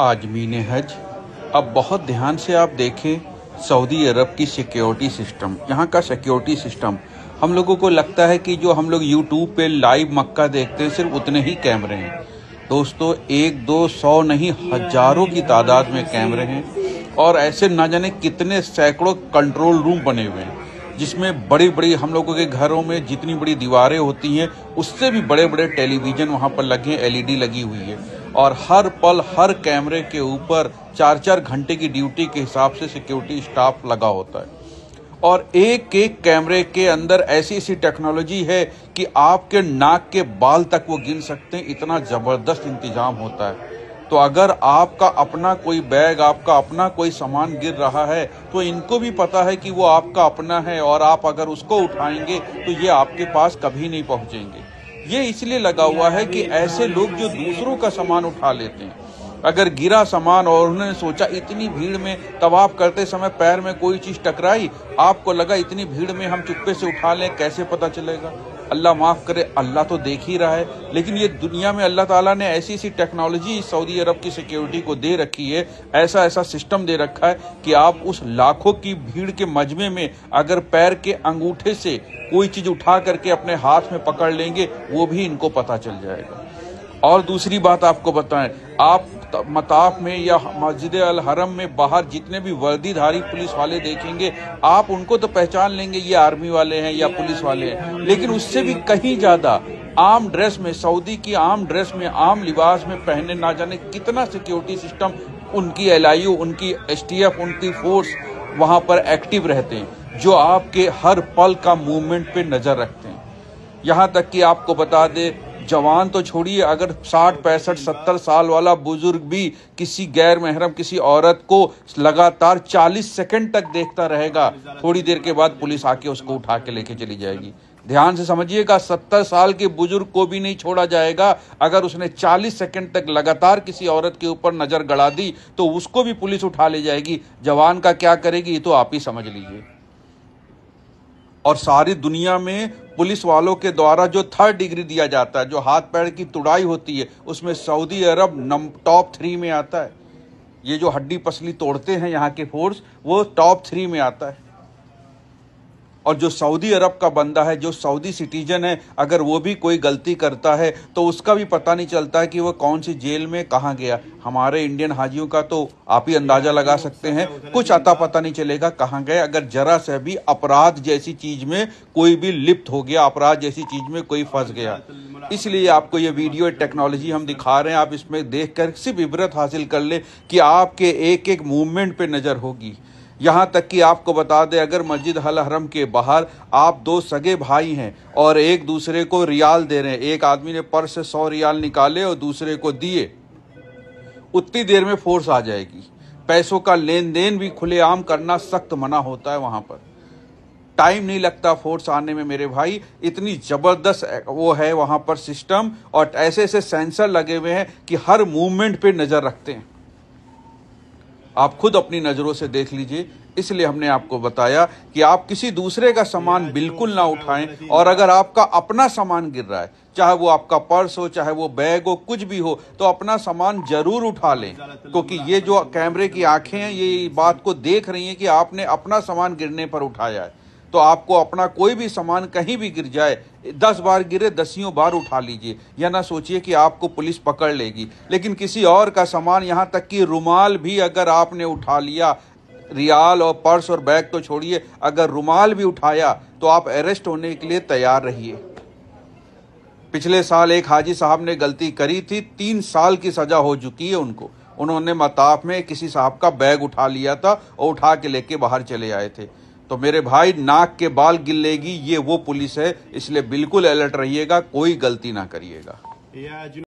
आजमीन हज। अब बहुत ध्यान से आप देखें सऊदी अरब की सिक्योरिटी सिस्टम, यहाँ का सिक्योरिटी सिस्टम। हम लोगों को लगता है कि जो हम लोग यूट्यूब पे लाइव मक्का देखते हैं सिर्फ उतने ही कैमरे हैं। दोस्तों, 1-2-100 नहीं, हजारों की तादाद में कैमरे हैं और ऐसे ना जाने कितने सैकड़ों कंट्रोल रूम बने हुए हैं, जिसमें बड़ी बड़ी हम लोगों के घरों में जितनी बड़ी दीवारें होती हैं उससे भी बड़े बड़े टेलीविजन वहां पर लगे हैं, एलईडी लगी हुई है और हर पल हर कैमरे के ऊपर 4-4 घंटे की ड्यूटी के हिसाब से सिक्योरिटी स्टाफ लगा होता है और एक एक कैमरे के अंदर ऐसी ऐसी टेक्नोलॉजी है कि आपके नाक के बाल तक वो गिन सकते हैं, इतना जबरदस्त इंतजाम होता है। तो अगर आपका अपना कोई बैग, आपका अपना कोई सामान गिर रहा है तो इनको भी पता है कि वो आपका अपना है और आप अगर उसको उठाएंगे तो ये आपके पास कभी नहीं पहुंचेंगे। ये इसलिए लगा हुआ है कि ऐसे लोग जो दूसरों का सामान उठा लेते हैं, अगर गिरा सामान और उन्होंने सोचा इतनी भीड़ में तवाफ करते समय पैर में कोई चीज टकराई, आपको लगा इतनी भीड़ में हम चुप्पे से उठा लें, कैसे पता चलेगा? अल्लाह माफ करे, अल्लाह तो देख ही रहा है, लेकिन ये दुनिया में अल्लाह ताला ने ऐसी ऐसी टेक्नोलॉजी सऊदी अरब की सिक्योरिटी को दे रखी है, ऐसा ऐसा सिस्टम दे रखा है कि आप उस लाखों की भीड़ के मजमे में अगर पैर के अंगूठे से कोई चीज उठा करके अपने हाथ में पकड़ लेंगे वो भी इनको पता चल जाएगा। और दूसरी बात आपको बताएं, आप मताफ में या मस्जिद अल हरम में बाहर जितने भी वर्दीधारी पुलिस वाले देखेंगे, आप उनको तो पहचान लेंगे ये आर्मी वाले हैं या पुलिस वाले हैं, लेकिन उससे भी कहीं ज्यादा आम ड्रेस में, सऊदी की आम ड्रेस में, आम लिबास में पहने ना जाने कितना सिक्योरिटी सिस्टम उनकी एलआईयू, उनकी एसटीएफ, उनकी फोर्स वहां पर एक्टिव रहते हैं, जो आपके हर पल का मूवमेंट पे नजर रखते हैं। यहाँ तक कि आपको बता दे, जवान तो छोड़िए, अगर 60, 65, 70 साल वाला बुजुर्ग भी किसी गैर महरम किसी औरत को लगातार 40 सेकंड तक देखता रहेगा, थोड़ी देर के बाद पुलिस आके उसको उठा के लेके चली जाएगी। ध्यान से समझिएगा, 70 साल के बुजुर्ग को भी नहीं छोड़ा जाएगा। अगर उसने 40 सेकंड तक लगातार किसी औरत के ऊपर नजर गड़ा दी तो उसको भी पुलिस उठा ले जाएगी। जवान का क्या करेगी ये तो आप ही समझ लीजिए। और सारी दुनिया में पुलिस वालों के द्वारा जो 3rd डिग्री दिया जाता है, जो हाथ पैर की तुड़ाई होती है, उसमें सऊदी अरब टॉप 3 में आता है। ये जो हड्डी पसली तोड़ते हैं यहाँ के फोर्स, वो टॉप 3 में आता है। और जो सऊदी अरब का बंदा है, जो सऊदी सिटीजन है, अगर वो भी कोई गलती करता है तो उसका भी पता नहीं चलता है कि वो कौन सी जेल में कहाँ गया। हमारे इंडियन हाजियों का तो आप ही अंदाजा लगा सकते हैं, कुछ अता पता नहीं चलेगा कहाँ गए। अगर जरा से भी अपराध जैसी चीज में कोई भी लिप्त हो गया, अपराध जैसी चीज में कोई फंस गया। इसलिए आपको ये वीडियो टेक्नोलॉजी हम दिखा रहे हैं, आप इसमें देखकर सिर्फ इबरत हासिल कर ले कि आपके एक एक मूवमेंट पे नजर होगी। यहाँ तक कि आपको बता दें, अगर मस्जिद अल हरम के बाहर आप 2 सगे भाई हैं और एक दूसरे को रियाल दे रहे हैं, एक आदमी ने पर्स से 100 रियाल निकाले और दूसरे को दिए, उतनी देर में फोर्स आ जाएगी। पैसों का लेन देन भी खुलेआम करना सख्त मना होता है वहां पर। टाइम नहीं लगता फोर्स आने में मेरे भाई, इतनी जबरदस्त वो है वहां पर सिस्टम, और ऐसे ऐसे सेंसर लगे हुए हैं कि हर मूवमेंट पे नजर रखते हैं। आप खुद अपनी नजरों से देख लीजिए। इसलिए हमने आपको बताया कि आप किसी दूसरे का सामान बिल्कुल ना उठाएं, और अगर आपका अपना सामान गिर रहा है, चाहे वो आपका पर्स हो, चाहे वो बैग हो, कुछ भी हो, तो अपना सामान जरूर उठा लें, क्योंकि ये जो कैमरे की आंखें हैं ये बात को देख रही हैं कि आपने अपना सामान गिरने पर उठाया है। तो आपको अपना कोई भी सामान कहीं भी गिर जाए, 10 बार गिरे 10 बार उठा लीजिए, या ना सोचिए कि आपको पुलिस पकड़ लेगी। लेकिन किसी और का सामान, यहाँ तक कि रुमाल भी अगर आपने उठा लिया, रियाल और पर्स और बैग तो छोड़िए, अगर रुमाल भी उठाया तो आप अरेस्ट होने के लिए तैयार रहिए। पिछले साल एक हाजी साहब ने गलती करी थी, 3 साल की सजा हो चुकी है उनको। उन्होंने मताफ में किसी साहब का बैग उठा लिया था और उठा के लेके बाहर चले आए थे। तो मेरे भाई, नाक के बाल गिलेगी, ये वो पुलिस है, इसलिए बिल्कुल अलर्ट रहिएगा, कोई गलती ना करिएगा।